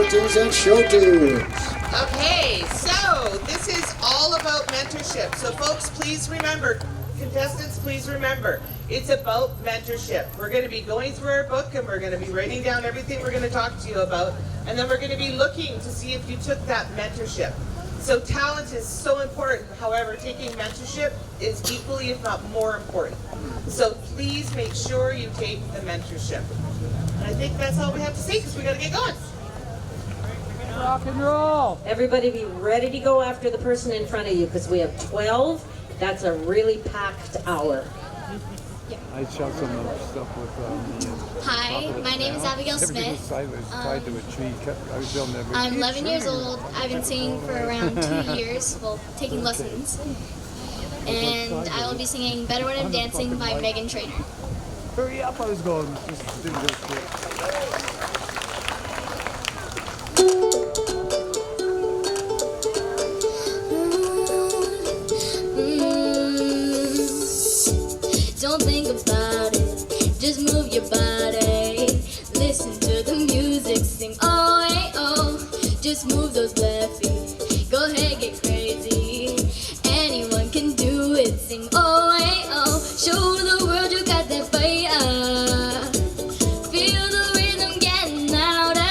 show tunes and show tunes. Okay, so this is all about mentorship. So folks, please remember, contestants, please remember, it's about mentorship. We're going to be going through our book and we're going to be writing down everything we're going to talk to you about. And then we're going to be looking to see if you took that mentorship. So talent is so important. However, taking mentorship is equally, if not more important. So please make sure you take the mentorship. And I think that's all we have to say because we got to get going. Rock and roll! Everybody be ready to go after the person in front of you because we have 12. That's a really packed hour. I shot some stuff with Hi, my name is Abigail everything was Smith. sideways, tied to a tree. I was filming everything. I'm 11 years old. I've been singing for around 2 years, well, taking lessons. And I will be singing Better When I'm Dancing by Megan Trainor. Hurry up, I was going. Just do this quick. Don't think about it, just move your body. Listen to the music, sing oh, hey, oh. Just move those left feet, go ahead, get crazy. Anyone can do it, sing oh, hey, oh. Show the world you got that fire. Feel the rhythm getting louder.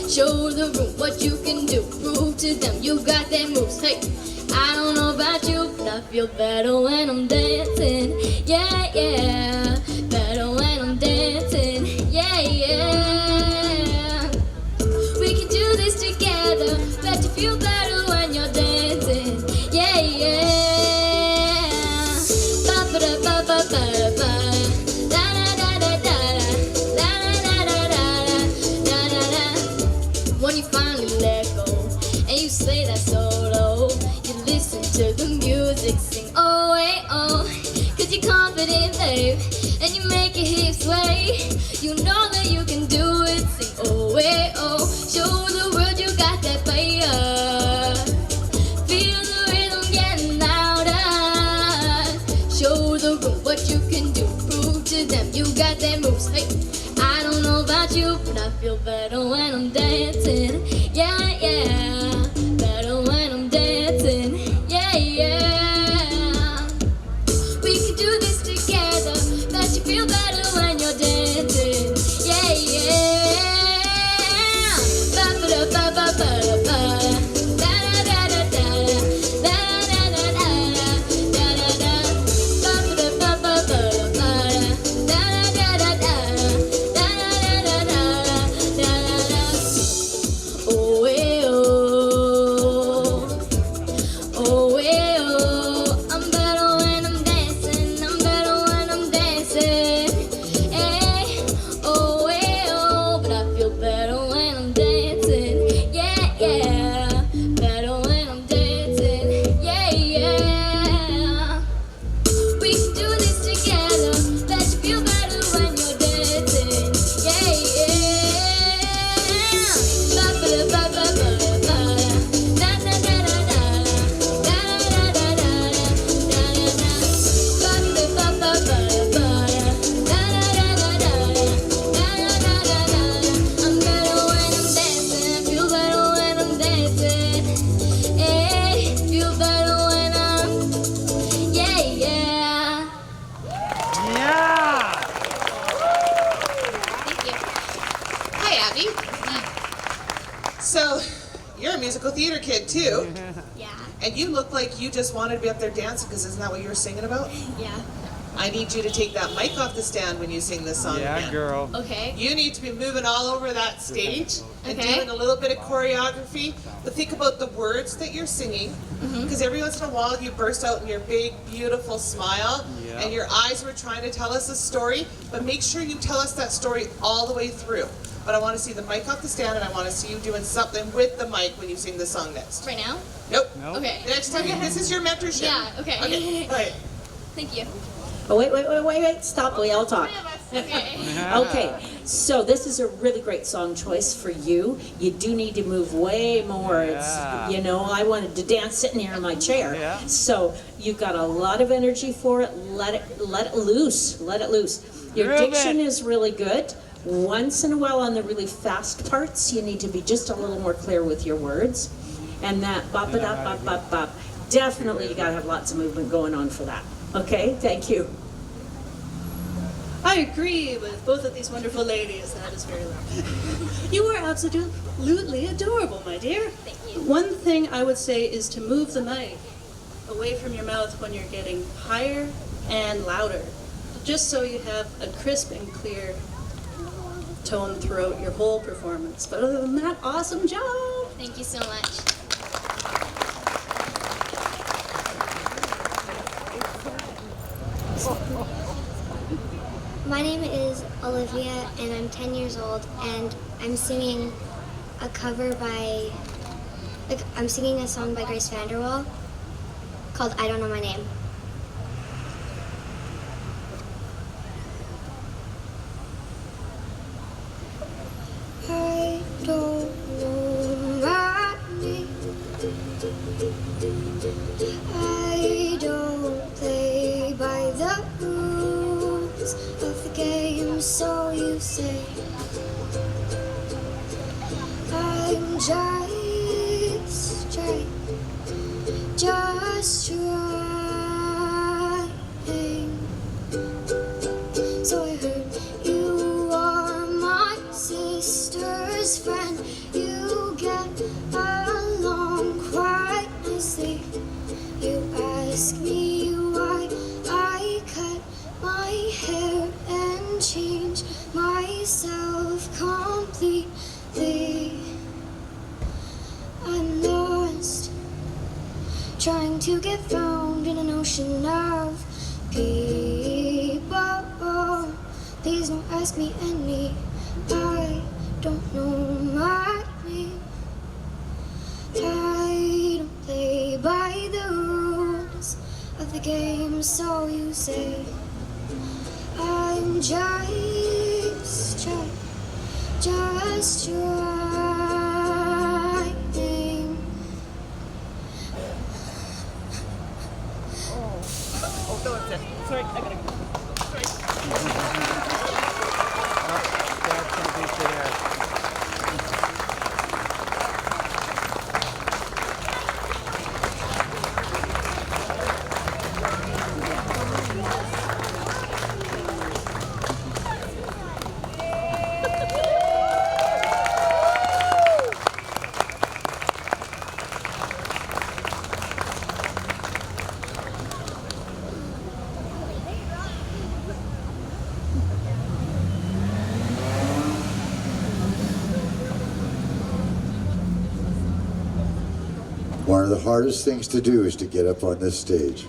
Show the room what you can do, prove to them you got that moves, hey. I don't know about you, but I feel better when I'm dancing. Yeah, yeah. Better when I'm dancing. Yeah, yeah. We can do this together. Bet you feel better when you're dancing. Yeah, yeah. Ba ba da ba ba ba ba. Da da da da da da da da da da da da. When you finally let go and you say that solo. Listen to the music, sing oh, hey, oh. Cause you're confident, babe, and you make your hips sway. You know that you can do it, sing oh, hey, oh. Show the world you got that fire. Feel the rhythm getting louder. Show the room what you can do, prove to them you got that moves, hey. I don't know about you, but I feel better when I'm dancing. Yeah, yeah. Better when I'm dancing. Yeah, yeah. We can do this together. Bet you feel better when you're dancing. Yeah, yeah. Ba ba da ba ba ba da ba. Da da da da da. Da da da da da da da. Ba ba da ba ba ba da ba. Da da da da da. Da da da da da da. Oh, hey, oh. Oh, hey, oh, I'm better when I'm dancing, I'm better when I'm dancing. Hey, oh, hey, oh, but I feel better when I'm dancing. Yeah, yeah, better when I'm dancing. Yeah, yeah. We can do this together, bet you feel better when you're dancing. Yeah, yeah. Ba ba da ba ba ba ba. Da da da da da. I'm better when I'm dancing, feel better when I'm dancing. Hey, feel better when I'm, yeah, yeah. Yeah! Thank you. Hi, Abby. So, you're a musical theater kid too, Yeah, and you look like you just wanted to be up there dancing because isn't that what you were singing about? yeah. I need you to take that mic off the stand when you sing this song Yeah, again. girl. Okay. You need to be moving all over that stage and Okay. doing a little bit of choreography, but think about the words that you're singing, because every once in a while you burst out in your big, beautiful smile, Yeah. and your eyes were trying to tell us a story, but make sure you tell us that story all the way through. But I want to see the mic off the stand, and I want to see you doing something with the mic when you sing this song next. Right now? Nope. No? Okay. Next time, this is your mentorship. Yeah, okay. Okay, all right. Thank you. Oh, wait, stop, we all talk. Okay. Okay, so this is a really great song choice for you. You do need to move way more. Yeah. It's, you know, I wanted to dance sitting here in my chair. Yeah. So you've got a lot of energy for it. Let it loose. Let it loose. Your Groove diction it. is really good. Once in a while on the really fast parts, you need to be just a little more clear with your words. And that bop it up, bop, bop, bop. Definitely you gotta have lots of movement going on for that. Okay, thank you. I agree with both of these wonderful ladies. That is very loud. You are absolutely adorable, my dear. Thank you. One thing I would say is to move the mic away from your mouth when you're getting higher and louder, just so you have a crisp and clear tone throughout your whole performance. But other than that, awesome job! Thank you so much. My name is Olivia, and I'm 10 years old, and I'm singing a cover by, I'm singing a song by Grace Vanderwall called I Don't Know My Name. I don't know my name. I don't play by the rules of the game, so you say. I'm just trying, So I heard you are my sister's friend. You get along quite nicely. You ask me why I cut my hair and change myself completely. I'm lost, trying to get found in an ocean of people. Please don't ask me any. I don't know my name. I don't play by the rules of the game, so you say. I'm just trying. Sorry, I gotta go. Dad's gonna beat you there. One of the hardest things to do is to get up on this stage.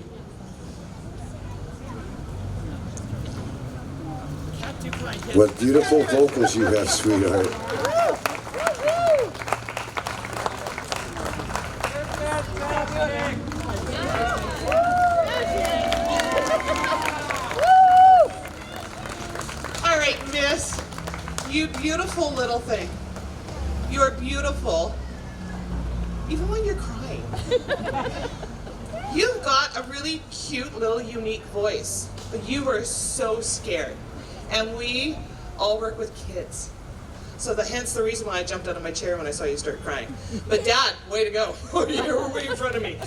What beautiful vocals you have, sweetheart. All right, miss, you beautiful little thing. You're beautiful, even when you're crying. You've got a really cute little unique voice, but you were so scared. And we all work with kids. So hence the reason why I jumped out of my chair when I saw you start crying. But Dad, way to go. You were way in front of me.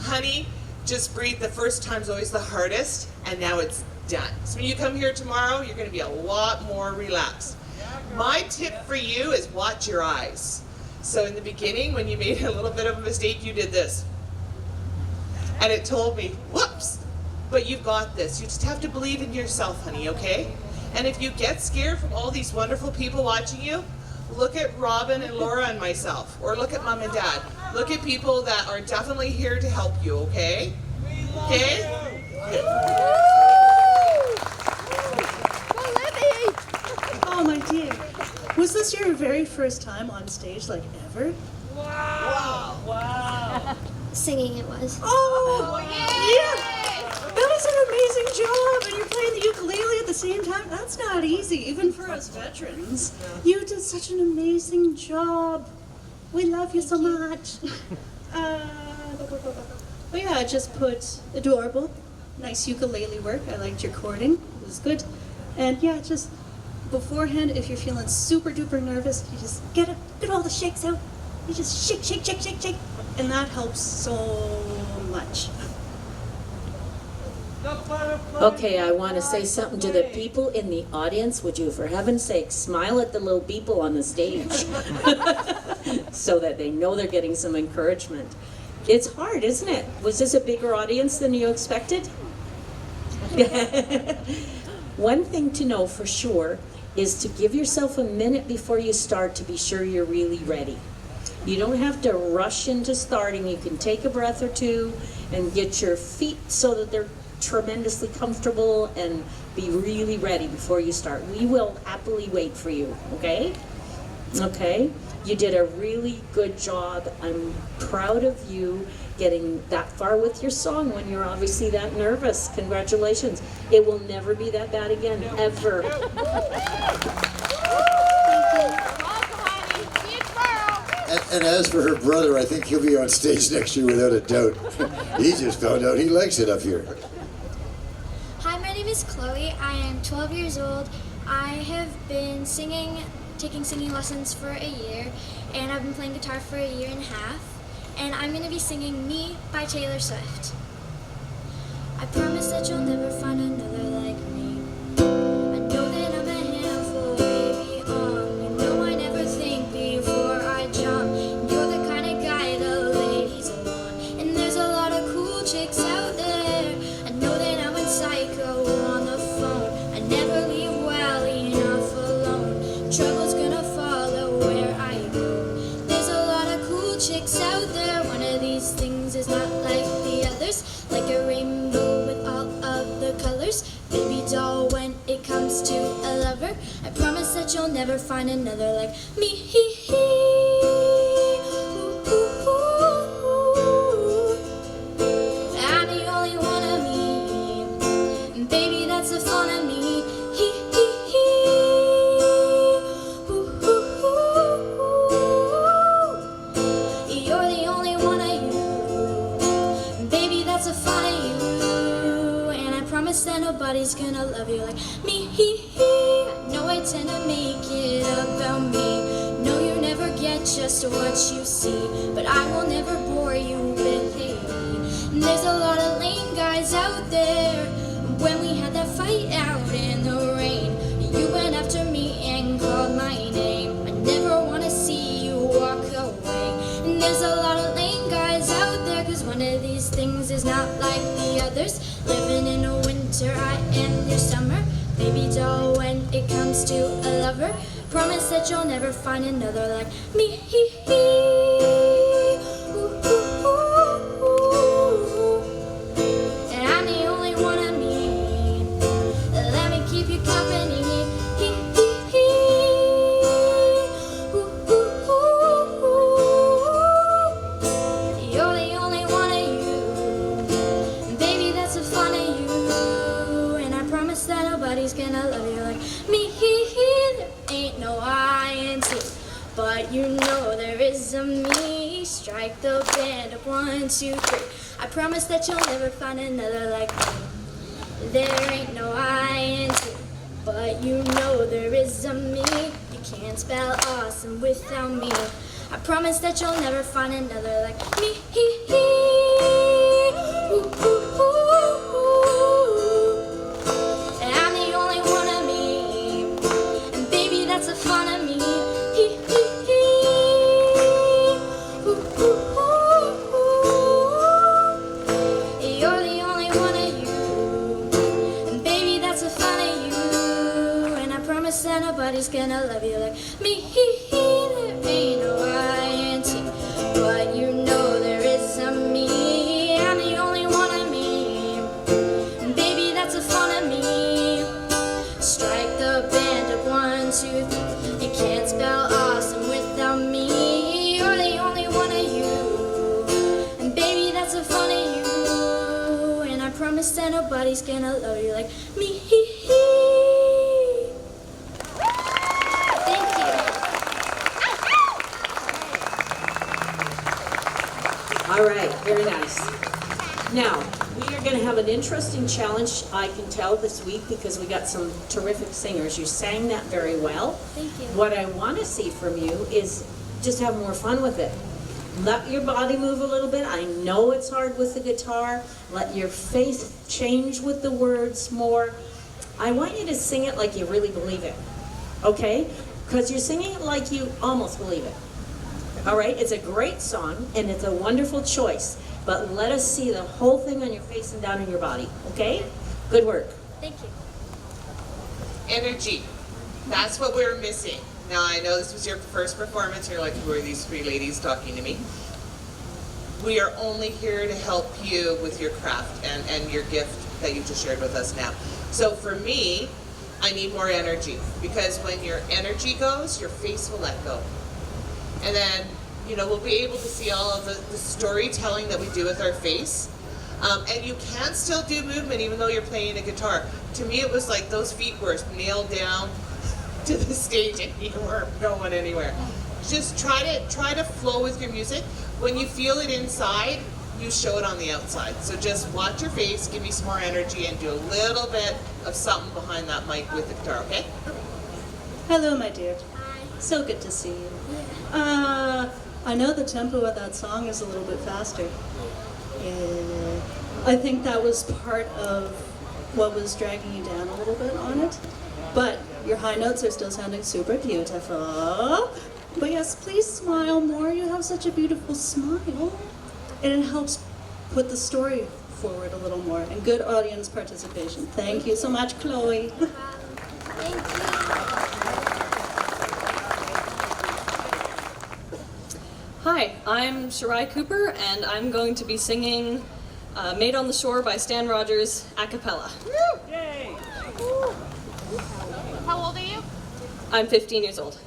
Honey, just breathe. The first time's always the hardest, and now it's done. So when you come here tomorrow, you're gonna be a lot more relaxed. My tip for you is watch your eyes. So in the beginning, when you made a little bit of a mistake, you did this. And it told me, whoops, but you've got this. You just have to believe in yourself, honey, okay? And if you get scared from all these wonderful people watching you, look at Robin and Laura and myself, or look at Mom and Dad. Look at people that are definitely here to help you, okay? Okay? Good. Oh, my dear. Was this your very first time on stage, like, ever? Singing it was. Oh, yeah! That was an amazing job, and you're playing the ukulele at the same time. That's not easy, even for us veterans. You did such an amazing job. We love you so much. But yeah, I just put adorable, nice ukulele work. I liked your chording. It was good. And yeah, just beforehand, if you're feeling super duper nervous, you just get all the shakes out. You just shake, shake, shake, shake, shake, and that helps so much. Okay, I want to say something to the people in the audience. Would you, for heaven's sake, smile at the little people on the stage so that they know they're getting some encouragement. It's hard, isn't it? Was this a bigger audience than you expected? One thing to know for sure is to give yourself a minute before you start to be sure you're really ready. You don't have to rush into starting. You can take a breath or two and get your feet so that they're tremendously comfortable and be really ready before you start. We will happily wait for you, okay? Okay? You did a really good job. I'm proud of you getting that far with your song when you're obviously that nervous. Congratulations. It will never be that bad again, ever. And as for her brother, I think he'll be on stage next year without a doubt. He just found out he likes it up here. Hi, my name is Chloe. I am 12 years old. I have been taking singing lessons for a year, and I've been playing guitar for a year and a half. And I'm going to be singing Me by Taylor Swift. I promise that you'll never find another like me. I know that I'm a handful, baby. You know I never think before I jump. You're the kind of guy the ladies want. And there's a lot of cool chicks out there. I know that I'm a psycho on the phone. I never leave well enough alone. Trouble's gonna follow where I go. There's a lot of cool chicks out there. One of these things is not like the others. Like a rainbow with all of the colors. Baby doll, when it comes to a lover, I promise that you'll never find another like me. I'm the only one of me. Baby, that's the fun of me. You're the only one of you. Baby, that's the fun of you. And I promise that nobody's gonna love you like me. I know I tend to make it about me. No, you never get just what you see. But I will never bore you with hate. And there's a lot of lame guys out there. When we had that fight out in the rain, you went after me and called my name. I never wanna see you walk away. And there's a lot of lame guys out there, 'cause one of these things is not like the others. Living in a winter, I am your summer. Baby doll, when it comes to a lover, promise that you'll never find another like me. And I'm the only one of me. Let me keep you company. You're the only one of you. Baby, that's the fun of you. And I promise that nobody's gonna love you like me. There ain't no I in two, but you know there is a me. Strike the band up 1, 2, 3. I promise that you'll never find another like me. There ain't no I in two, but you know there is a me. You can't spell awesome without me. I promise that you'll never find another like me. And I'm the only one of me. And baby, that's the fun of me. You're the only one of you. And baby, that's the fun of you. And I promise that nobody's gonna love you like me. There ain't no I in T, but you know there is a me. I'm the only one of me. And baby, that's the fun of me. Strike the band up 1, 2, 3. You can't spell awesome without me. You're the only one of you. And baby, that's the fun of you. And I promise that nobody's gonna love you like me. Thank you. All right, very nice. Now, we are going to have an interesting challenge, I can tell, this week because we got some terrific singers. You sang that very well. Thank you. What I want to see from you is just have more fun with it. Let your body move a little bit. I know it's hard with the guitar. Let your face change with the words more. I want you to sing it like you really believe it, okay? Because you're singing it like you almost believe it. All right, it's a great song and it's a wonderful choice, but let us see the whole thing on your face and down in your body, okay? Good work. Thank you. Energy. That's what we're missing. Now, I know this was your first performance. You're like, who are these three ladies talking to me? We are only here to help you with your craft and your gift that you just shared with us now. So for me, I need more energy, because when your energy goes, your face will let go. And then, you know, we'll be able to see all of the storytelling that we do with our face. And you can still do movement even though you're playing a guitar. To me, it was like those feet were nailed down to the stage and you weren't going anywhere. Just try to flow with your music. When you feel it inside, you show it on the outside. So just watch your face, give me some more energy, and do a little bit of something behind that mic with the guitar, okay? Hello, my dear. Hi. So good to see you. Yeah. I know the tempo of that song is a little bit faster. Yeah. I think that was part of what was dragging you down a little bit on it. But your high notes are still sounding super beautiful. But yes, please smile more. You have such a beautiful smile. And it helps put the story forward a little more. And good audience participation. Thank you so much, Chloe. Thank you. Hi, I'm Shirai Cooper, and I'm going to be singing Made on the Shore by Stan Rogers a cappella. Yay! How old are you? I'm 15 years old.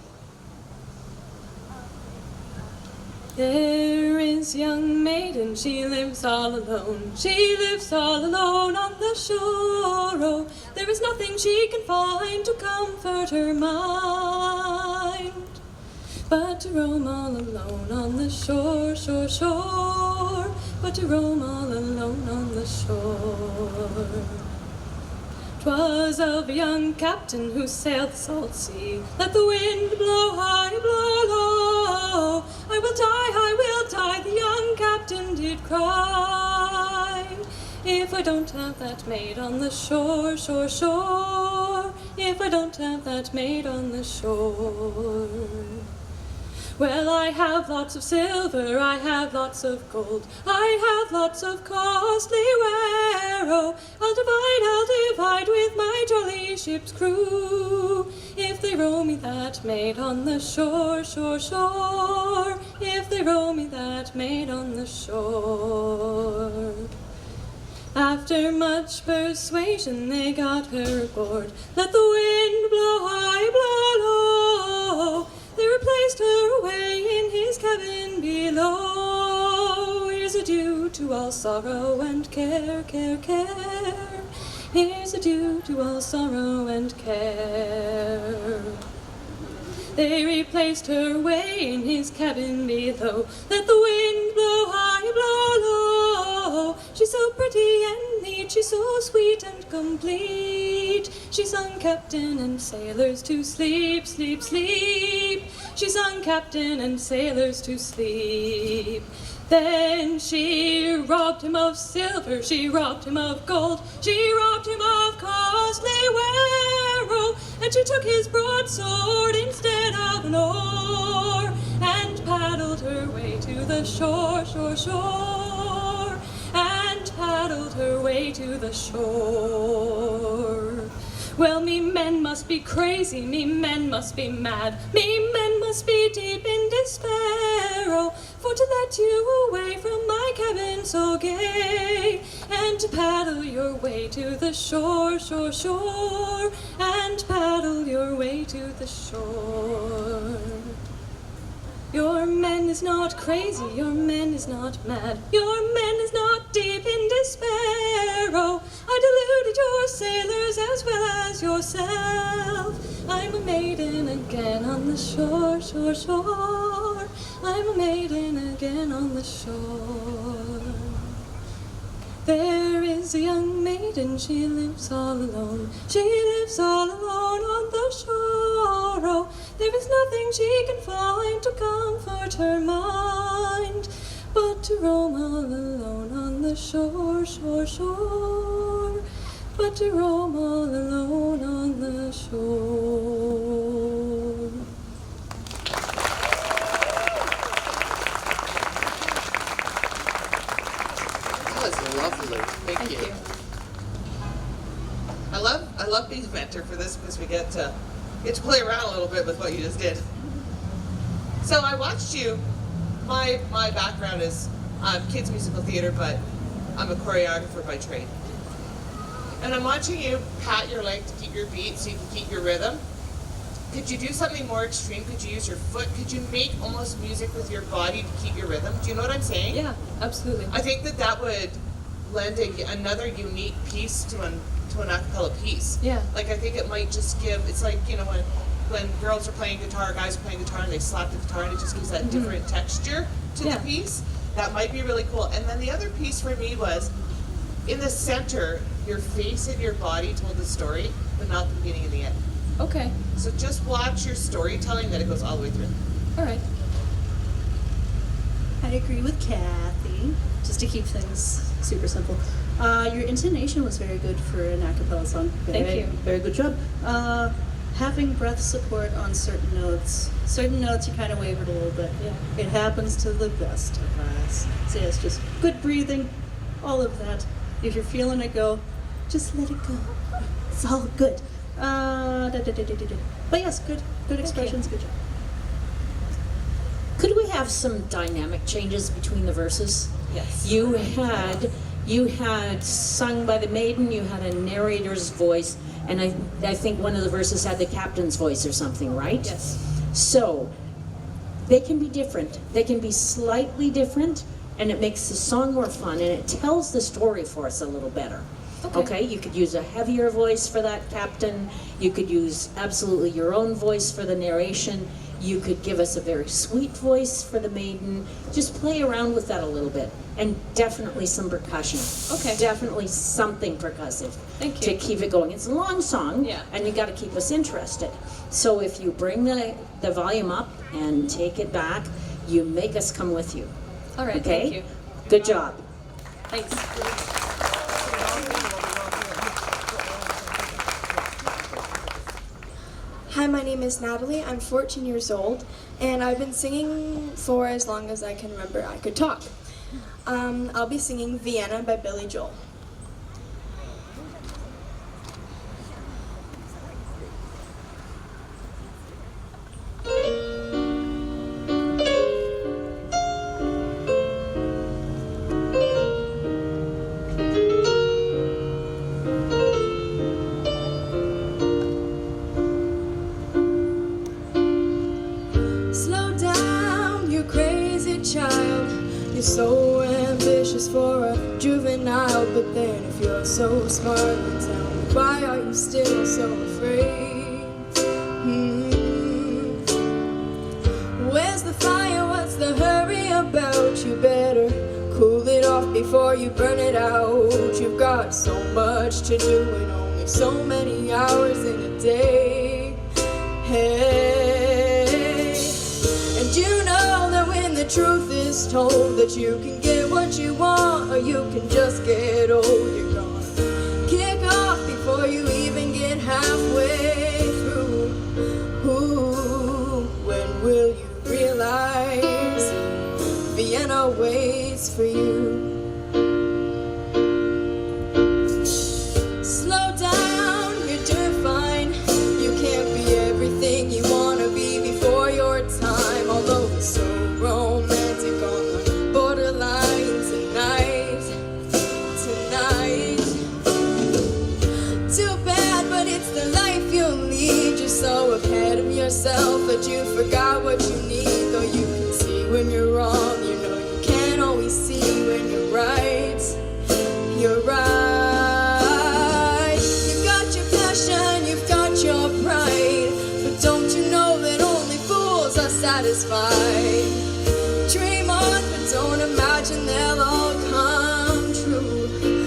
There is young maiden, she lives all alone. She lives all alone on the shore. Oh, there is nothing she can find to comfort her mind, but to roam all alone on the shore, shore, shore. But to roam all alone on the shore. 'Twas of a young captain who sailed the salt sea. Let the wind blow high, blow low. I will die, the young captain did cry. If I don't have that maid on the shore, shore, shore. If I don't have that maid on the shore. Well, I have lots of silver, I have lots of gold, I have lots of costly ware. Oh, I'll divide with my jolly ship's crew. If they row me that maid on the shore, shore, shore. If they row me that maid on the shore. After much persuasion they got her aboard. Let the wind blow high, blow low. They replaced her away in his cabin below. Here's adieu to all sorrow and care, care, care. Here's adieu to all sorrow and care. They replaced her away in his cabin below. Let the wind blow high, blow low. She's so pretty and neat, she's so sweet and complete. She sung captain and sailors to sleep, sleep, sleep. She sung captain and sailors to sleep. Then she robbed him of silver, she robbed him of gold, she robbed him of costly ware. Oh, and she took his broadsword instead of an oar, and paddled her way to the shore, shore, shore, and paddled her way to the shore. Well, me men must be crazy, me men must be mad, me men must be deep in despair, oh, for to let you away from my cabin so gay, and to paddle your way to the shore, shore, shore, and paddle your way to the shore. Your man is not crazy, your man is not mad, your man is not deep in despair. Oh, I deluded your sailors as well as yourself. I'm a maiden again on the shore, shore, shore. I'm a maiden again on the shore. There is a young maiden, she lives all alone. She lives all alone on the shore. Oh, there is nothing she can find to comfort her mind, but to roam all alone on the shore, shore, shore. But to roam all alone on the shore. That was lovely. Thank you. I love being mentor for this because we get to play around a little bit with what you just did. So I watched you. My background is kids musical theater, but I'm a choreographer by trade. And I'm watching you pat your leg to keep your beat so you can keep your rhythm. Could you do something more extreme? Could you use your foot? Could you make almost music with your body to keep your rhythm? Do you know what I'm saying? Yeah, absolutely. I think that would lend another unique piece to an a cappella piece. Yeah. Like I think it might just give, it's like, you know, when girls are playing guitar, guys are playing guitar, and they slap the guitar and it just gives that different texture to the piece. That might be really cool. And then the other piece for me was, in the center, your face and your body told the story, but not the beginning and the end. Okay. So just watch your storytelling, that it goes all the way through. All right. I agree with Kathy, just to keep things super simple. Your intonation was very good for an a cappella song. Thank you. Very good job. Having breath support on certain notes. Certain notes you kind of wavered a little bit. Yeah. It happens to the best of us. So yeah, it's just good breathing, all of that. If you're feeling it go, just let it go. It's all good. But yes, good expressions, good job. Could we have some dynamic changes between the verses? Yes. You had sung by the maiden, you had a narrator's voice, and I think one of the verses had the captain's voice or something, right? Yes. So they can be different. They can be slightly different, and it makes the song more fun, and it tells the story for us a little better. Okay, you could use a heavier voice for that captain. You could use absolutely your own voice for the narration. You could give us a very sweet voice for the maiden. Just play around with that a little bit. And definitely some percussion. Okay. Definitely something percussive. Thank you. To keep it going. It's a long song, Yeah. and you got to keep us interested. So if you bring the volume up and take it back, you make us come with you. All right, Okay? thank you. Good job. Thanks. Hi, my name is Natalie. I'm 14 years old, and I've been singing for as long as I can remember I could talk. I'll be singing Vienna by Billy Joel. Slow down, you crazy child. You're so ambitious for a juvenile, but then if you're so smart, then tell me, why are you still so afraid? Where's the fire? What's the hurry about? You better cool it off before you burn it out. You've got so much to do and only so many hours in a day. Hey, and you know that when the truth is told, that you can get what you want or you can just get old. You're gonna kick off before you even get halfway through. Ooh, when will you realize Vienna waits for you? Slow down, you're doing fine. You can't be everything you wanna be before your time. Although it's so romantic on the borderline tonight. Too bad, but it's the life you'll lead. You're so ahead of yourself that you forgot what you need. Though you can see when you're wrong, you know you can't always see when you're right. You're right. You've got your passion, you've got your pride, but don't you know that only fools are satisfied? Dream on, but don't imagine they'll all come true.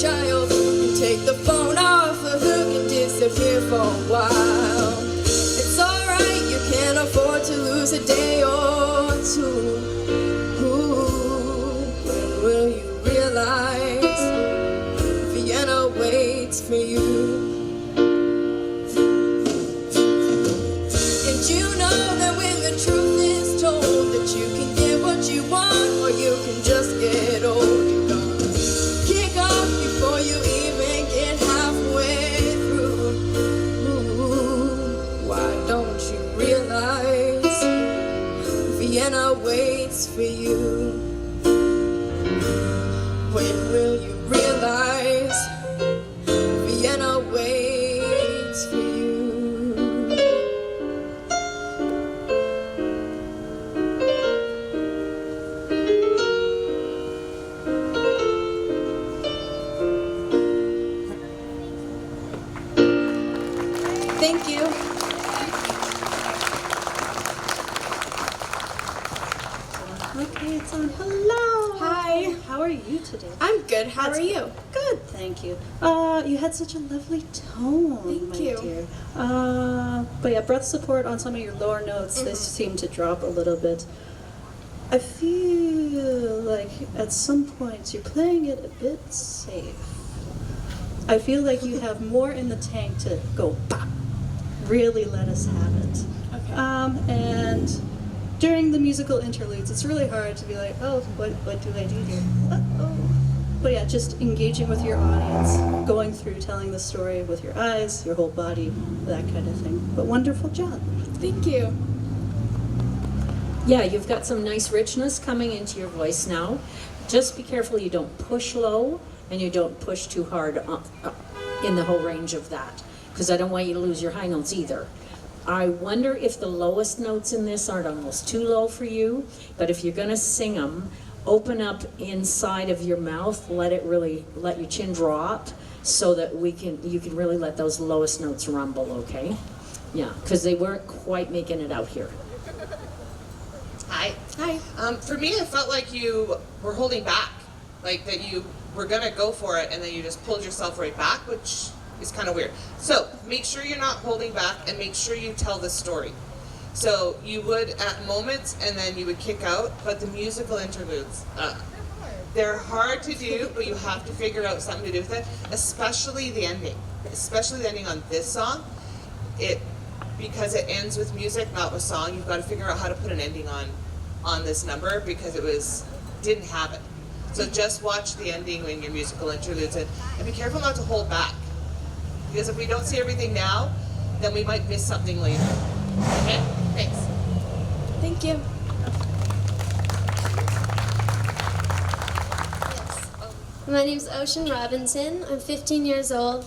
child and take the phone off the hook and disappear for a while. It's alright, you can't afford to lose a day or two. Ooh, when will you realize Vienna waits for you? And you know that when the truth is told that you can get what you want or you can just get old, you're gonna kick off before you even get halfway through. Ooh, why don't you realize Vienna waits for you? When will you realize Vienna waits for you? Thank you. Okay, it's on. Hello. Hi. How are you today? I'm good. How are you? Good, thank you. You had such a lovely tone, Thank my you. dear. But yeah, breath support on some of your lower notes, they seem to drop a little bit. I feel like at some points you're playing it a bit safe. I feel like you have more in the tank to go pop. Really let us have it. Okay. And during the musical interludes, it's really hard to be like, oh, what do I do here? Uh-oh. But yeah, just engaging with your audience, going through telling the story with your eyes, your whole body, that kind of thing. But wonderful job. Thank you. Yeah, you've got some nice richness coming into your voice now. Just be careful you don't push low and you don't push too hard in the whole range of that, because I don't want you to lose your high notes either. I wonder if the lowest notes in this aren't almost too low for you, but if you're going to sing them, open up inside of your mouth, let your chin drop so that you can really let those lowest notes rumble, okay? Yeah, because they weren't quite making it out here. Hi. Hi. For me, I felt like you were holding back, like that you were gonna go for it and then you just pulled yourself right back, which is kind of weird. So make sure you're not holding back and make sure you tell the story. So you would at moments and then you would kick out, but the musical interludes, they're hard to do, but you have to figure out something to do with it, especially the ending. Especially the ending on this song. Because it ends with music, not with song, you've got to figure out how to put an ending on this number because didn't have it. So just watch the ending when your musical interludes and be careful not to hold back. Because if we don't see everything now, then we might miss something later. Okay? Thanks. Thank you. My name's Ocean Robinson. I'm 15 years old,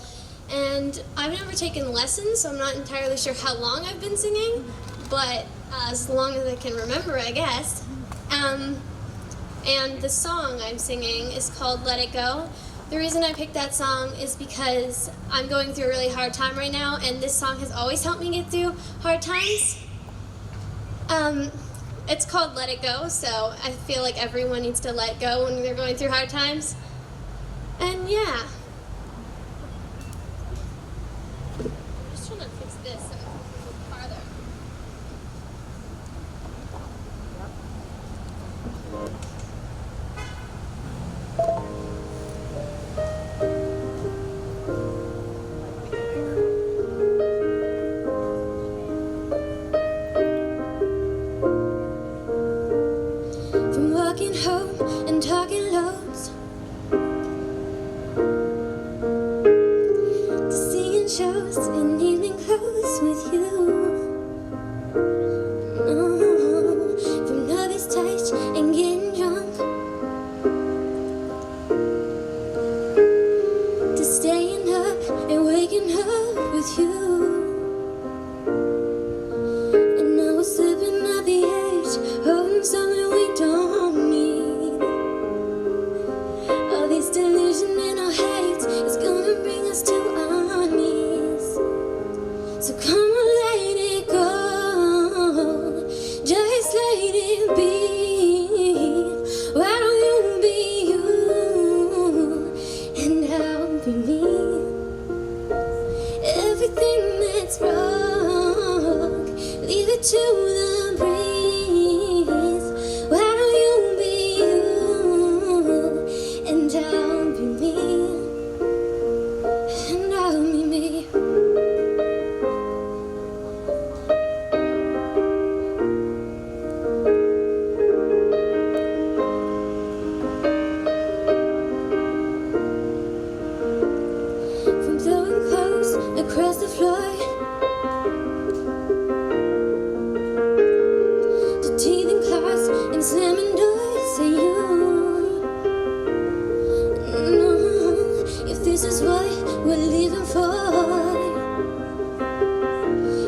and I've never taken lessons, so I'm not entirely sure how long I've been singing, but as long as I can remember, I guess. And the song I'm singing is called Let It Go. The reason I picked that song is because I'm going through a really hard time right now, and this song has always helped me get through hard times. It's called Let It Go, so I feel like everyone needs to let go when they're going through hard times. And yeah. I'm just trying to fix this and go farther. From walking home and talking loads to seeing shows in evening clothes with you. From novice touch and getting drunk to staying up and waking up with you. And now we're slipping at the edge, holding something we don't need. All this delusion and our hate is gonna bring us to our knees. So come on, let it go, just let it be. Why don't you be you and I? this is what we're living for.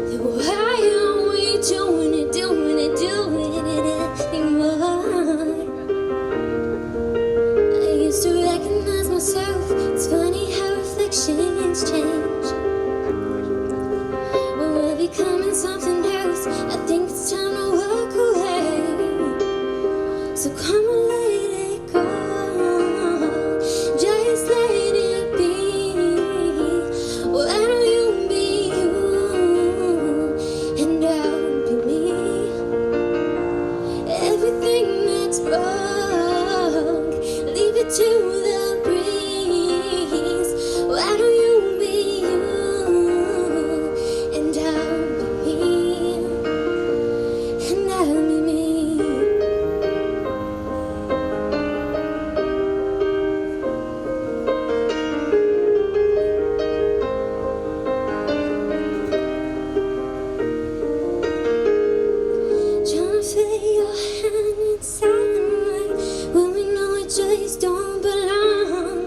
Then why aren't we doing it anymore? I used to recognize myself. It's funny how reflections change. When we're becoming something else, I think it's time to walk away. So come on, let it go. Just let it be. Why don't you be you and I'll be me? Everything that's wrong, leave it to the breeze. Why don't you be you and I'll be me? And I'll be me. Trying to feel your hand inside mine when we know it just don't belong.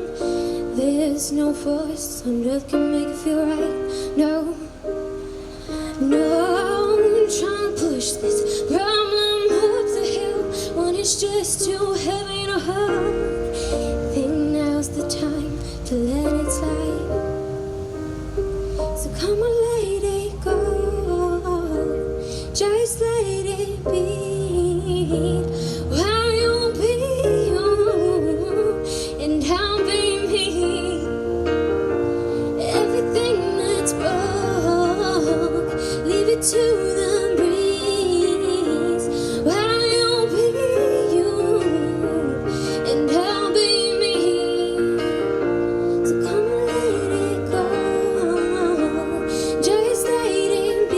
There's no force on earth can make it feel right. No, I'm trying to push this problem up the hill when it's just too heavy to hold. Think now's the time to let it slide. So come on, let it go. Just let it be. Why you be you and I'll be me? Everything that's broke, leave it to the breeze. Why don't you be you and I'll be me? So come on, let it go. Just let it be.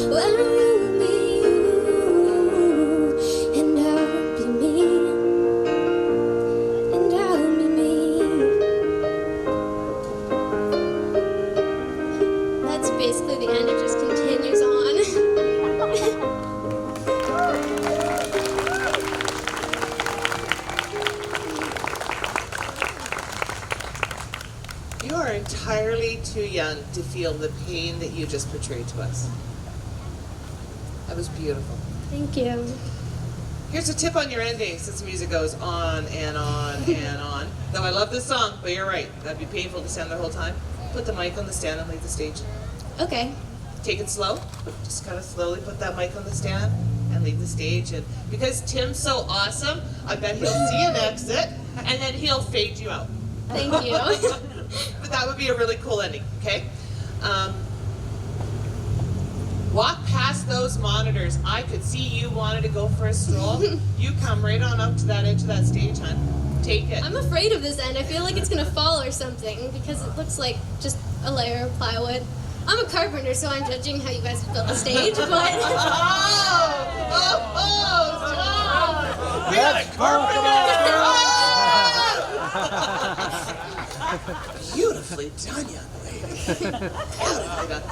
Why don't you be you and I'll be me? And I'll be me. That's basically the end. It just continues on. You are entirely too young to feel the pain that you just portrayed to us. That was beautiful. Thank you. Here's a tip on your ending since the music goes on and on and on. Though I love this song, but you're right. That'd be painful to stand the whole time. Put the mic on the stand and leave the stage. Okay. Take it slow. Just kind of slowly put that mic on the stand and leave the stage. And because Tim's so awesome, I bet he'll see an exit and then he'll fade you out. Thank you. But that would be a really cool ending, okay? Walk past those monitors. I could see you wanted to go for a stroll. You come right on up to that edge of that stage, hon. Take it. I'm afraid of this end. I feel like it's gonna fall or something because it looks like just a layer of plywood. I'm a carpenter, so I'm judging how you guys built the stage, but We got a carpenter! Beautifully done, young lady. Beautifully done.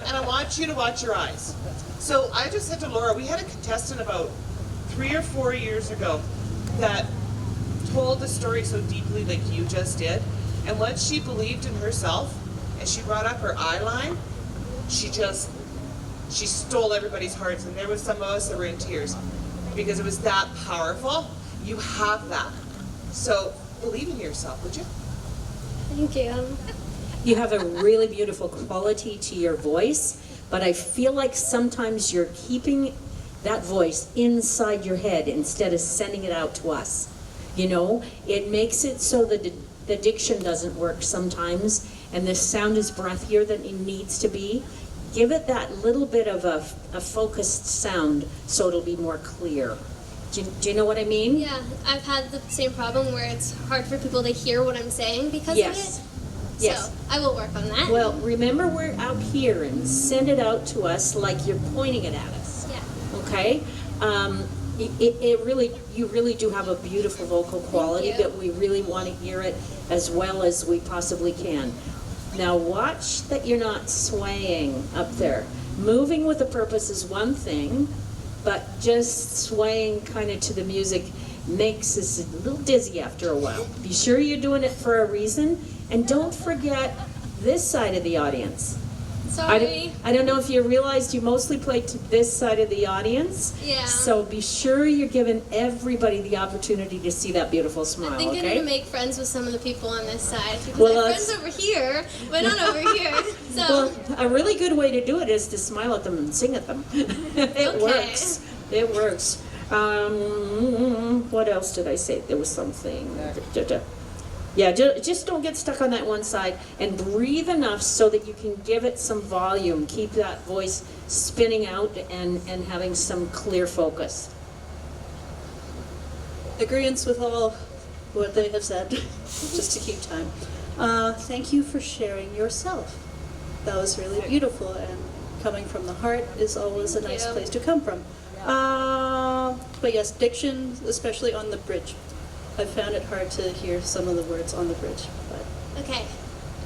And I want you to watch your eyes. So I just said to Laura, we had a contestant about 3 or 4 years ago that told the story so deeply like you just did. And once she believed in herself and she brought up her eye line, she stole everybody's hearts. And there was some of us that were in tears because it was that powerful. You have that. So believe in yourself, would you? thank you. You have a really beautiful quality to your voice, but I feel like sometimes you're keeping that voice inside your head instead of sending it out to us. You know, it makes it so that the diction doesn't work sometimes, and the sound is breathier than it needs to be. Give it that little bit of a focused sound so it'll be more clear. Do you know what I mean? Yeah, I've had the same problem where it's hard for people to hear what I'm saying because Yes. of it. Yes. So I will work on that. Well, remember we're out here and send it out to us like you're pointing it at us. Yeah. Okay? You really do have a beautiful vocal quality, you. but we really want to hear it as well as we possibly can. Now watch that you're not swaying up there. Moving with a purpose is one thing, but just swaying kind of to the music makes us a little dizzy after a while. Be sure you're doing it for a reason, and don't forget this side of the audience. Sorry. I don't know if you realized you mostly played to this side of the audience. Yeah. So be sure you're giving everybody the opportunity to see that beautiful smile, I think I okay? need to make friends with some of the people on this side because Well, I have friends over here, but not over here. So Well, a really good way to do it is to smile at them and sing at them. It works. It works. What else did I say? There was something. Yeah, just don't get stuck on that one side, and breathe enough so that you can give it some volume. Keep that voice spinning out and having some clear focus. Agreeance with all what they have said, just to keep time. Thank you for sharing yourself. That was really beautiful, and coming from the heart is always a nice place to come from. But yes, diction, especially on the bridge. I found it hard to hear some of the words on the bridge, but okay.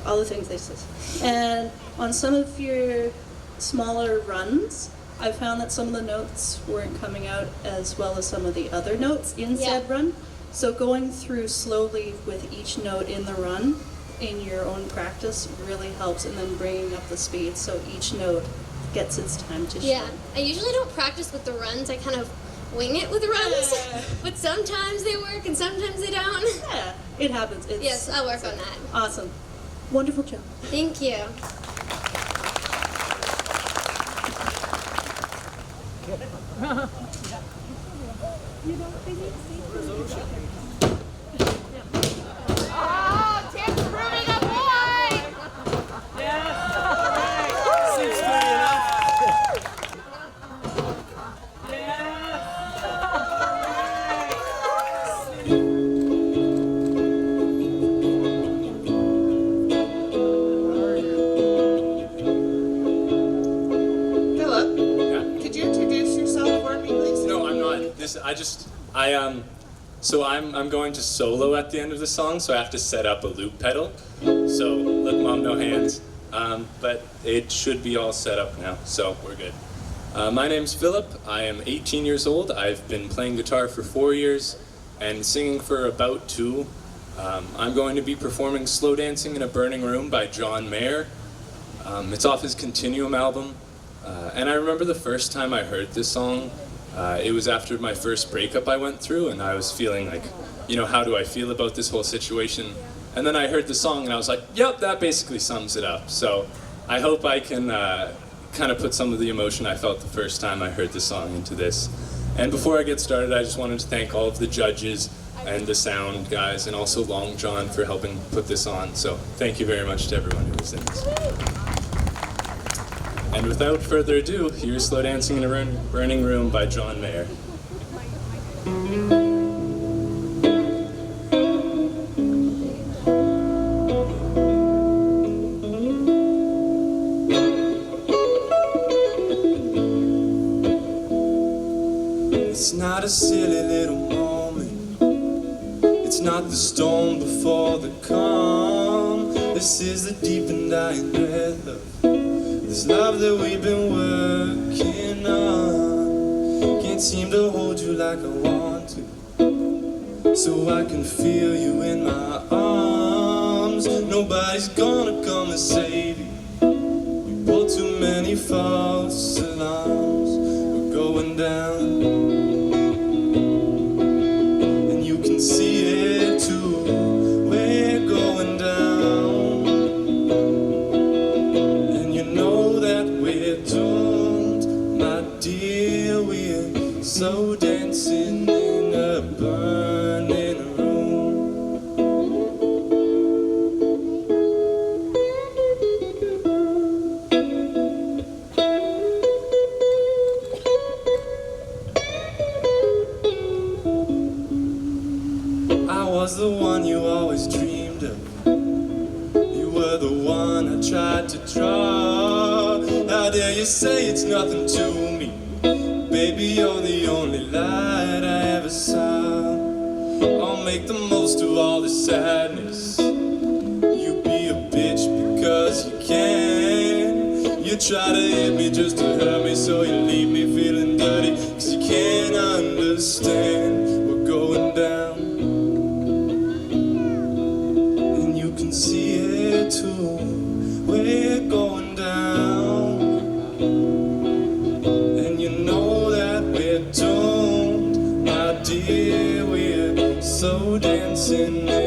all the things they said. And on some of your smaller runs, I found that some of the notes weren't coming out as well as some of the other notes in said run. So going through slowly with each note in the run in your own practice really helps, and then bringing up the speed so each note gets its time to shine. Yeah, I usually don't practice with the runs. I kind of wing it with runs, but sometimes they work and sometimes they don't. Yeah, it happens. Yes, I'll work on that. Awesome. Wonderful job. Thank you. So I'm going to solo at the end of the song, so I have to set up a loop pedal. So look, Mom, no hands. But it should be all set up now, so we're good. My name's Philip. I am 18 years old. I've been playing guitar for 4 years and singing for about 2. I'm going to be performing Slow Dancing in a Burning Room by John Mayer. It's off his Continuum album. And I remember the first time I heard this song, it was after my first breakup I went through, and I was feeling like, you know, how do I feel about this whole situation? And then I heard the song and I was like, yep, that basically sums it up. So I hope I can kind of put some of the emotion I felt the first time I heard the song into this. And before I get started, I just wanted to thank all of the judges and the sound guys, and also Long John for helping put this on. So thank you very much to everyone who was in this. And without further ado, here's Slow Dancing in a Burning Room by John Mayer. It's not a silly little moment. It's not the storm before the calm. This is the deep and dying breath of this love that we've been working on. Can't seem to hold you like I want to, so I can feel you in my arms. Nobody's gonna come and save you. You pull too many false alarms. We're going down, and you can see it too. We're going down. Slow dancing in a burning room. I was the one you always dreamed of. You were the one I tried to draw. How dare you say it's nothing to me? Baby, you're the only light I ever saw. I'll make the most of all the sadness. You be a bitch because you can. You try to hit me just to hurt me, so you leave me feeling dirty, 'cause you can't understand. We're going down.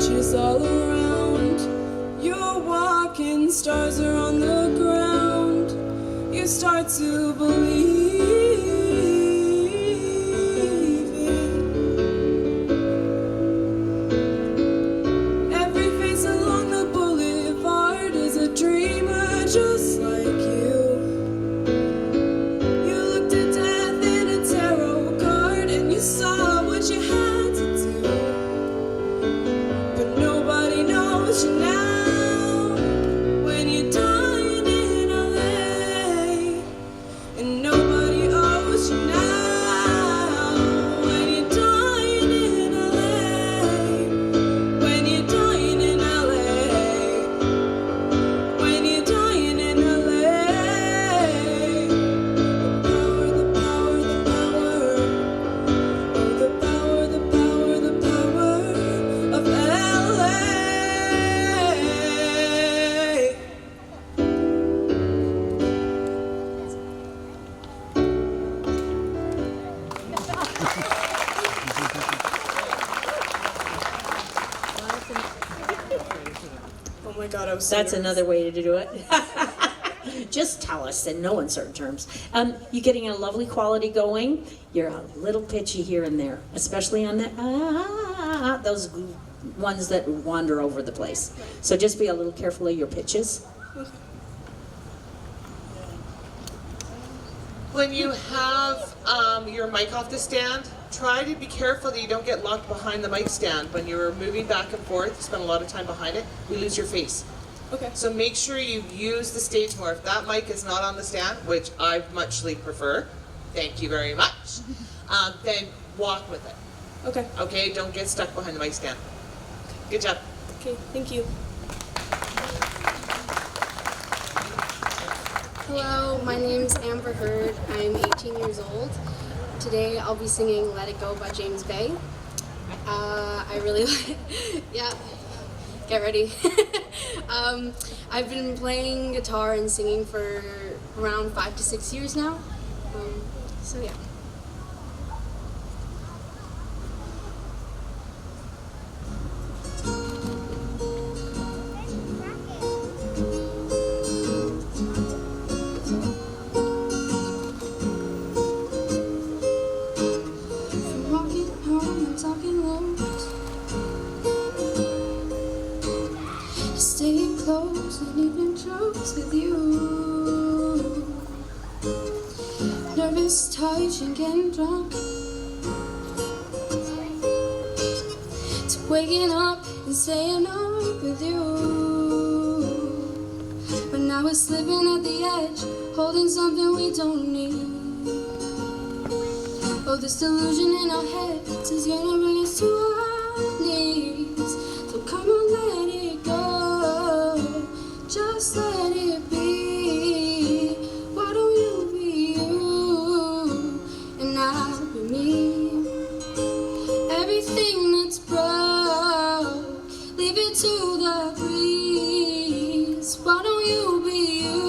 beaches all around. You're walking, stars are on the ground. You start to believe it. Every face along the boulevard is a dreamer just like you. You looked at death in a tarot card and you saw what you had to do. But nobody knows you now. When you're dying in LA, and nobody owes you now. When you're dying in LA, when you're dying in LA, when you're dying in LA. The power, the power, the power, oh, the power, the power, the power of LA. Oh my God, I was so That's nervous. another way to do it. Just tell us in no uncertain terms. You're getting a lovely quality going. You're a little pitchy here and there, especially on the those ones that wander over the place. So just be a little careful of your pitches. When you have your mic off the stand, try to be careful that you don't get locked behind the mic stand. When you're moving back and forth, you spend a lot of time behind it, you lose your face. Okay. So make sure you use the stage more. If that mic is not on the stand, which I muchly prefer, thank you very much, then walk with it. Okay. Okay, don't get stuck behind the mic stand. Good job. Okay, thank you. Hello, my name's Amber Heard. I'm 18 years old. Today I'll be singing Let It Go by James Bay. I really like, yeah, get ready. I've been playing guitar and singing for around 5 to 6 years now. So yeah. Walking home and talking lows, staying close and even jokes with you. Nervous touch and getting drunk, to waking up and staying up with you. But now we're slipping at the edge, holding something we don't need. Oh, this delusion in our heads is gonna bring us to our knees. So come on, let it go, just let it be. Why don't you be you, and I'll be me. Everything that's broke, leave it to the breeze. Why don't you be you,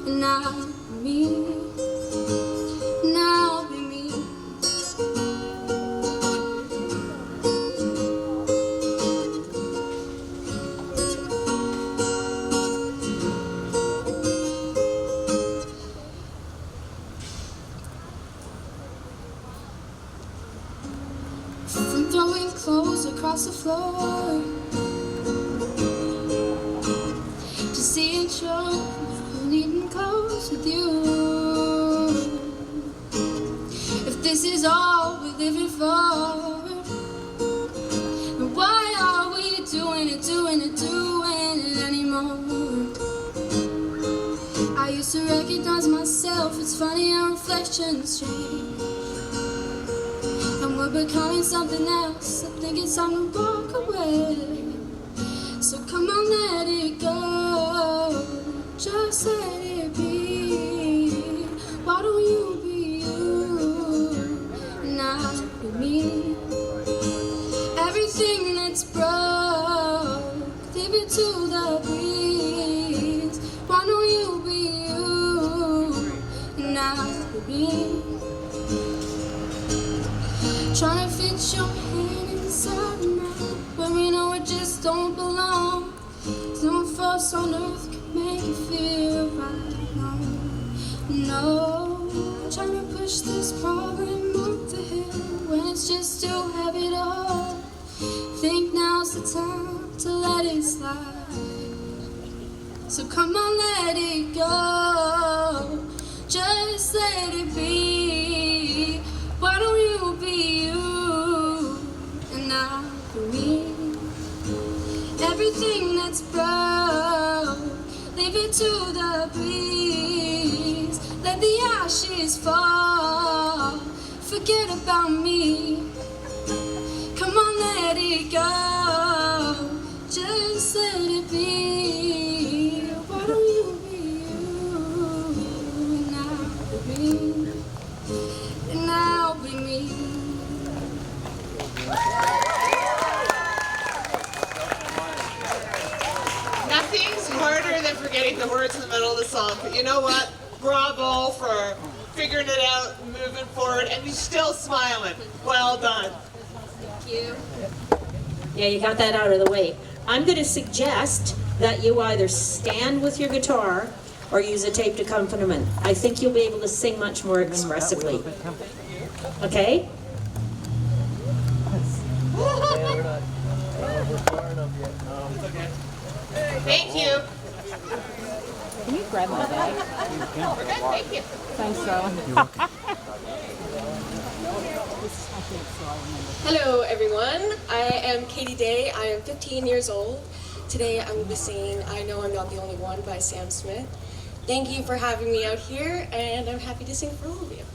and I'll be me. Now be me. From throwing clothes across the floor to seeing shows, needing clothes with you. If this is all we're living for, then why are we doing it anymore? I used to recognize myself, it's funny how reflections change. And we're becoming something else, I think it's time to walk away. So come on, let it go, just let it be. Why don't you be you, and I'll be me. Everything that's broke, leave it to the breeze. Why don't you be you, and I'll be me. Trying to fit your hand inside mine, don't belong. No force on earth can make you feel right. No, trying to push this problem up the hill when it's just too heavy to hold. Think now's the time to let it slide. So come on, let it go. Just let it be. Why don't you be you and I'll be me? Everything that's broke, leave it to the breeze. Let the ashes fall. Forget about me. Come on, let it go. Just let it be. Why don't you be you and I'll be me? And I'll be me. Nothing's harder than forgetting the words in the middle of the song. But you know what? Bravo for figuring it out, moving forward, and you're still smiling. Well done. Thank you. Yeah, you got that out of the way. I'm going to suggest that you either stand with your guitar or use a taped accompaniment. I think you'll be able to sing much more expressively. Okay? Thank you. Can you grab my bag? We're good. Thank you. Thanks, darling. Hello everyone, I am Katie Day, I am 15 years old. Today I will be singing I Know I'm Not the Only One by Sam Smith. Thank you for having me out here and I'm happy to sing for all of you.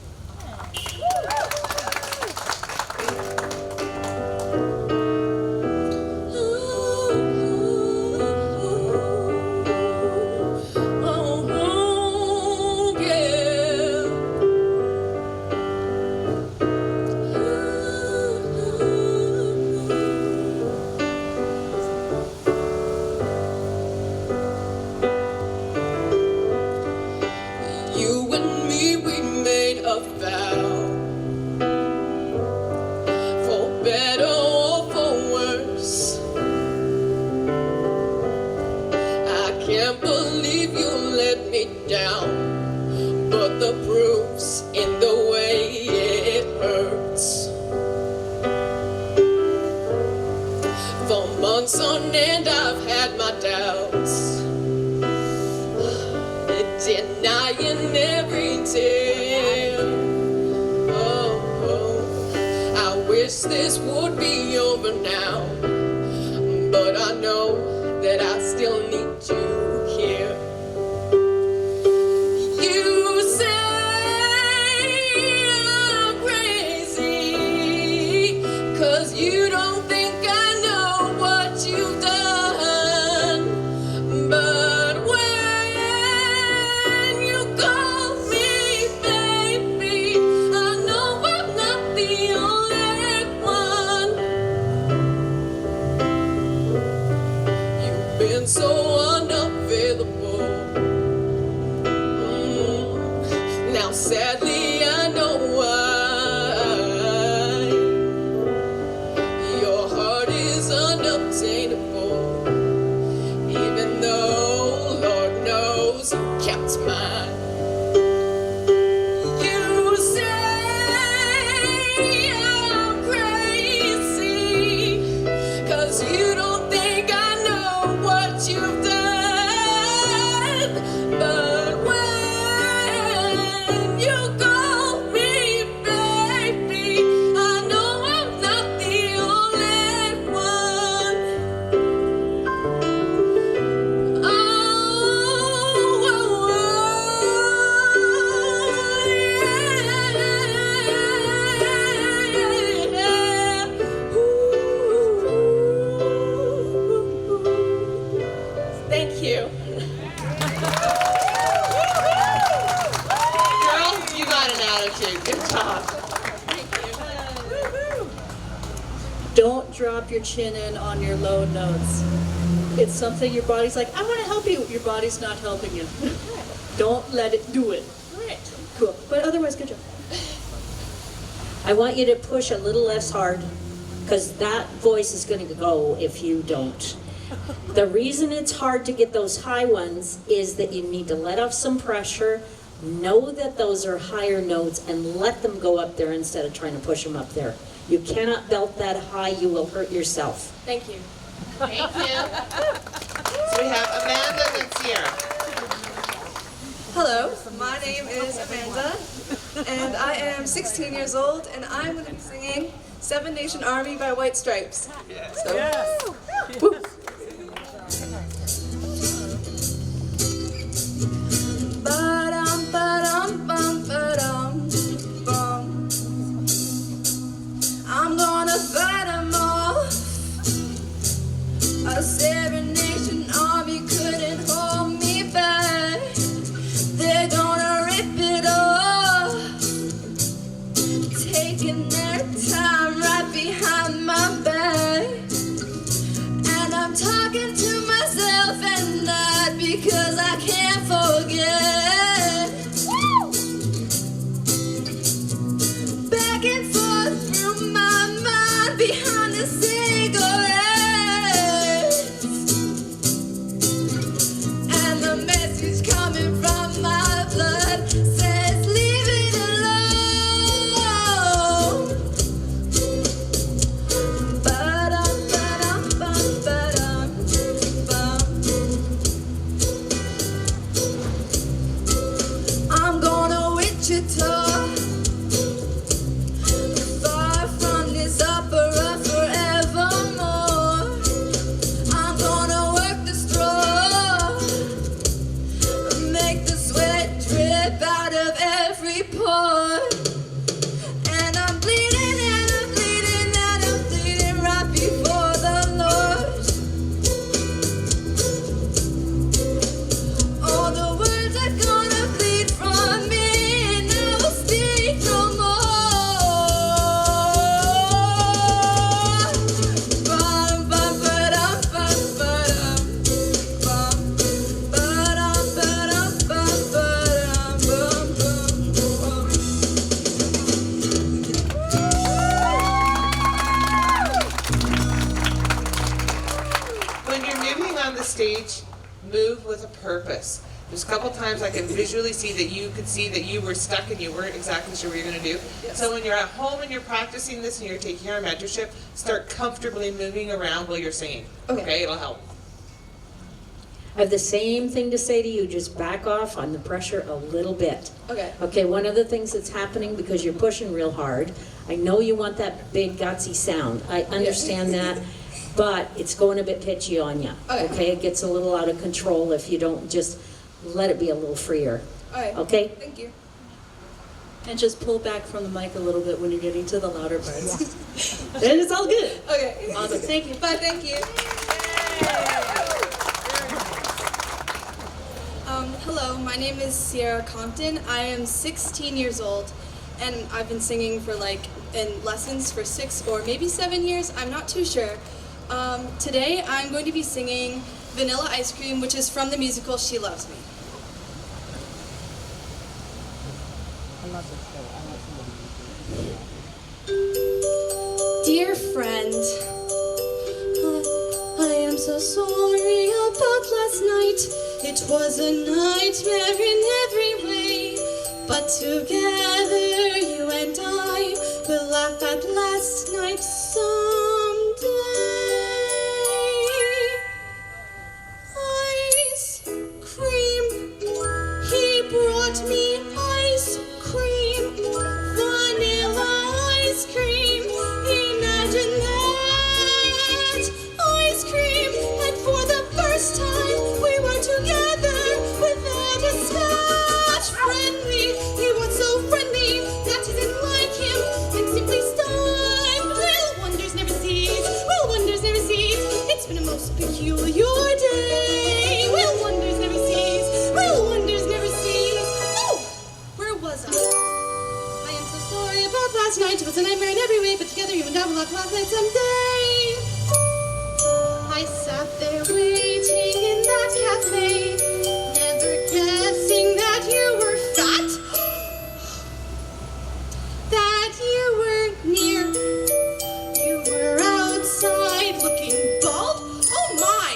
You and me, we made a vow, for better or for worse. I can't believe you let me down, but the proof's in the way it hurts. For months on end I've had my doubts, denying every tear. Oh, I wish this would be over now, but I know that I still need you here. You say I'm crazy, 'cause you don't think I know what you've done, but when you call me baby, I know I'm not the only one. You've been so unavailable. Now sadly I know why. Your heart is unobtainable, even though Lord knows you kept mine. You say I'm crazy, 'cause you don't think I know what you've done, but when you call me baby, I know I'm not the only one. Thank you. Girl, you got an attitude. Good job. Don't drop your chin in on your low notes. It's something your body's like, I want to help you. Your body's not helping you. Don't let it do it. Right. Cool. But otherwise, good job. I want you to push a little less hard, because that voice is going to go if you don't. The reason it's hard to get those high ones is that you need to let off some pressure, know that those are higher notes, and let them go up there instead of trying to push them up there. You cannot belt that high, you will hurt yourself. Thank you. Thank you. So we have Amanda and Sierra. Hello, my name is Amanda, and I am 16 years old, and I'm going to be singing Seven Nation Army by White Stripes. So, woo. Ba-dum, ba-dum, bum, ba-dum, bum. I'm gonna fight 'em off. A Seven Nation Army couldn't hold me back. They're gonna rip it off, taking their time right behind my back. And I'm talking to myself at night because I can't forget. Woo! Back and forth through my mind behind the cigarette. And the message coming from my blood says, leave it alone. Ba-dum, ba-dum, bum, ba-dum, bum. I'm going to Wichita, far from this opera forevermore. I'm gonna work the straw, make the sweat drip out of every pore. And I'm bleeding and I'm bleeding and I'm bleeding right before the Lord. All the words are gonna bleed from me and I will speak no more. Bum, bum, ba-dum, bum, ba-dum, bum. Ba-dum, ba-dum, bum, ba-dum, bum, bum, bum. When you're moving on the stage, move with a purpose. There's a couple times I can visually see that you could see that you were stuck and you weren't exactly sure what you're going to do. So when you're at home and you're practicing this and you're taking your mentorship, start comfortably moving around while you're singing. Okay, it'll help. I have the same thing to say to you, just back off on the pressure a little bit. Okay. Okay, one of the things that's happening because you're pushing real hard, I know you want that big gutsy sound. I understand that, but it's going a bit pitchy on you. Okay. It gets a little out of control if you don't just let it be a little freer. Okay? Thank you. And just pull back from the mic a little bit when you're getting to the louder parts. And it's all good. Okay. Awesome. Thank you. Bye, thank you. Hello, my name is Sierra Compton. I am 16 years old, and I've been singing for in lessons for 6 or maybe 7 years. I'm not too sure. Today, I'm going to be singing Vanilla Ice Cream, which is from the musical She Loves Me. Dear friend, I am so sorry about last night. It was a nightmare in every way, but together you and I will laugh at last night someday. Ice cream, he brought me ice cream, vanilla ice cream. Imagine that, ice cream, and for the first time we were together without a scotch. Friendly, he was so friendly that he didn't like him and simply stunned. Will wonders never cease, will wonders never cease. It's been a most peculiar day. Will wonders never cease, will wonders never cease. Oh, where was I? I am so sorry about last night. It was a nightmare in every way, but together you and I will laugh last night someday. I sat there waiting in that cafe, never guessing that you were fat, that you were near. You were outside looking bald. Oh my,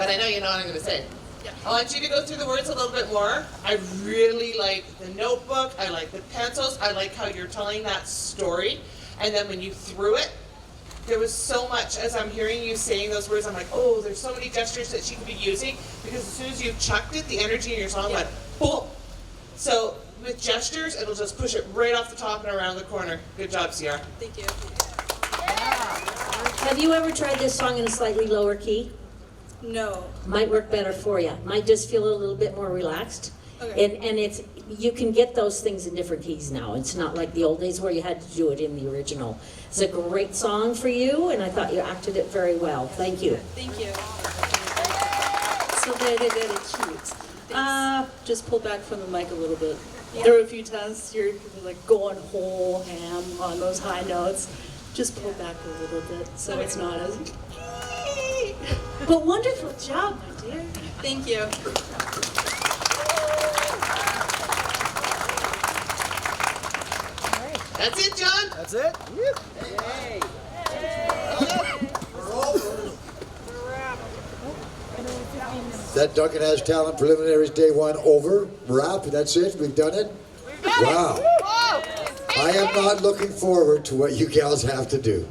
but I know you know what I'm going to say. I want you to go through the words a little bit more. I really like the notebook. I like the pencils. I like how you're telling that story. And then when you threw it, there was so much, as I'm hearing you saying those words, I'm like, oh, there's so many gestures that she could be using, because as soon as you chucked it, the energy in your song went boom. So with gestures, it'll just push it right off the top and around the corner. Good job, Ciara. Thank you. Have you ever tried this song in a slightly lower key? No. Might work better for you. Might just feel a little bit more relaxed. Okay. And it's, you can get those things in different keys now. It's not like the old days where you had to do it in the original. It's a great song for you, and I thought you acted it very well. Thank you. Thank you. So very, very cute. Just pull back from the mic a little bit. There were a few times you're like going whole ham on those high notes. Just pull back a little bit so it's not as... But wonderful job, my dear. Thank you. That's it, John? That's it? That Duncan Has Talent Preliminaries Day 1 over. Wrap, that's it? We've done it? Wow. I am not looking forward to what you gals have to do.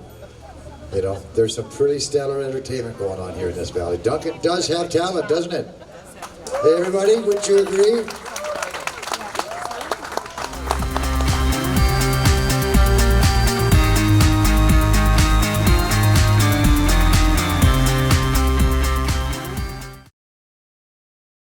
You know, there's some pretty stellar entertainment going on here in this valley. Duncan does have talent, doesn't it? Hey everybody, would you agree?